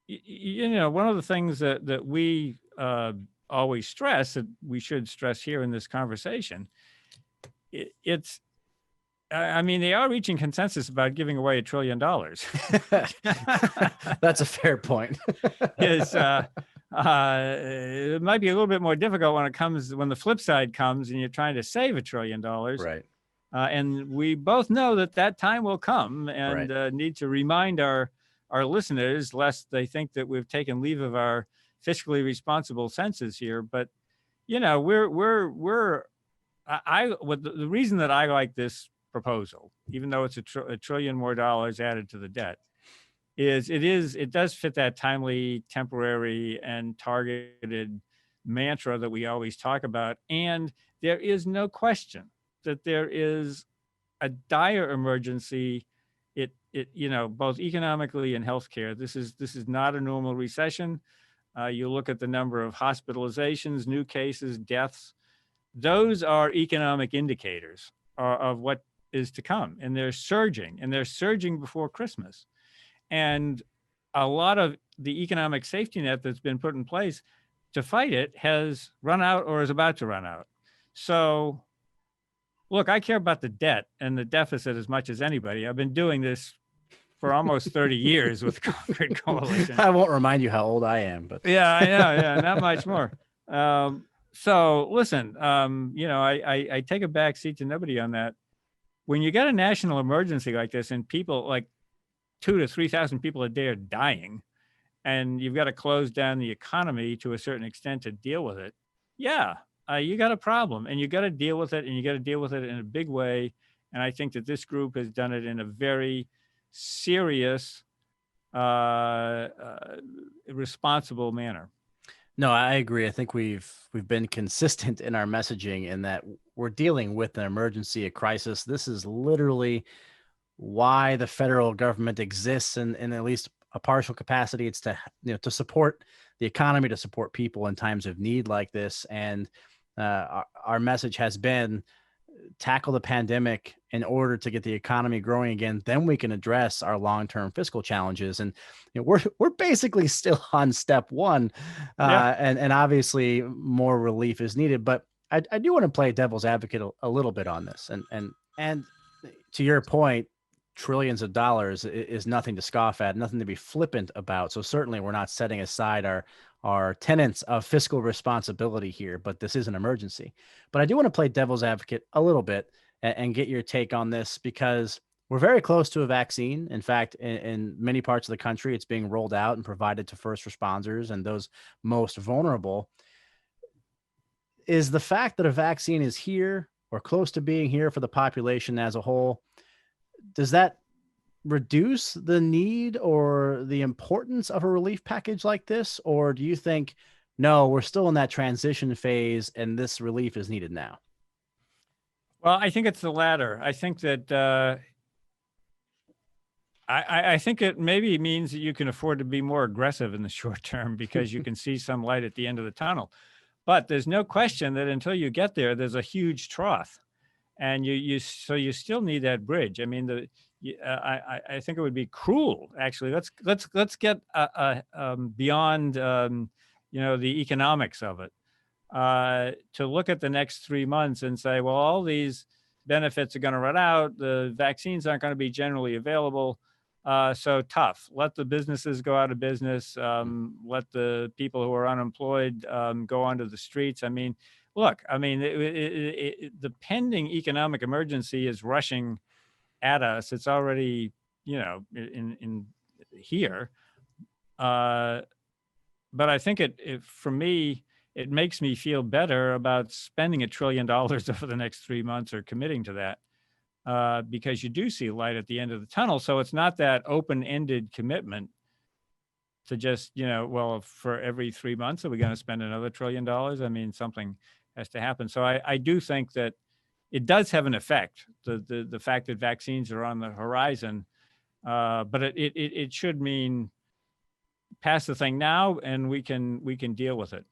one of the things that we always stress, that we should stress here in this conversation, it's I mean, they are reaching consensus about giving away $1 trillion. That's a fair point. Is it might be a little bit more difficult when the flip side comes and you're trying to save $1 trillion. Right. And we both know that time will come, and Right. need to remind our listeners, lest they think that we've taken leave of our fiscally responsible senses here. But we're the reason that I like this proposal, even though it's $1 trillion more dollars added to the debt, it does fit that timely, temporary, and targeted mantra that we always talk about. And there is no question that there is a dire emergency. Both economically and healthcare. This is not a normal recession. You look at the number of hospitalizations, new cases, deaths. Those are economic indicators of what is to come, and they're surging before Christmas. And a lot of the economic safety net that's been put in place to fight it has run out or is about to run out. So, look, I care about the debt and the deficit as much as anybody. I've been doing this for almost 30 years with Concord Coalition. I won't remind you how old I am, but yeah, I know. Yeah, not much more. So listen, I take a back seat to nobody on that. When you got a national emergency like this and people like 2,000 to 3,000 people a day are dying, and you've got to close down the economy to a certain extent to deal with it, you got a problem, and you got to deal with it, and you got to deal with it in a big way. And I think that this group has done it in a very serious, responsible manner. No, I agree. I think we've been consistent in our messaging in that we're dealing with an emergency, a crisis. This is literally why the federal government exists in at least a partial capacity. It's to support the economy, to support people in times of need like this. And our message has been tackle the pandemic in order to get the economy growing again. Then we can address our long-term fiscal challenges. And we're basically still on step one, and obviously more relief is needed. But I do want to play devil's advocate a little bit on this. And to your point, trillions of dollars is nothing to scoff at, nothing to be flippant about. So certainly we're not setting aside our tenets of fiscal responsibility here, but this is an emergency. But I do want to play devil's advocate a little bit and get your take on this, because we're very close to a vaccine. In fact, in many parts of the country, it's being rolled out and provided to first responders and those most vulnerable. Is the fact that a vaccine is here or close to being here for the population as a whole, does that reduce the need or the importance of a relief package like this? Or do you think, no, we're still in that transition phase and this relief is needed now? Well, I think it's the latter. I think that I think it maybe means that you can afford to be more aggressive in the short term because you can see some light at the end of the tunnel. But there's no question that until you get there, there's a huge trough, and you still need that bridge. I mean, I think it would be cruel, actually. Let's get beyond the economics of it, to look at the next 3 months and say, well, all these benefits are going to run out. The vaccines aren't going to be generally available. So tough. Let the businesses go out of business. Let the people who are unemployed go onto the streets. I mean, look, the pending economic emergency is rushing at us. It's already, in here. But I think for me, it makes me feel better about spending $1 trillion over the next 3 months or committing to that. Because you do see light at the end of the tunnel. So it's not that open-ended commitment to just, well, for every 3 months, are we going to spend another $1 trillion? I mean, something has to happen. So I do think that it does have an effect, the fact that vaccines are on the horizon. But it should mean pass the thing now and we can deal with it.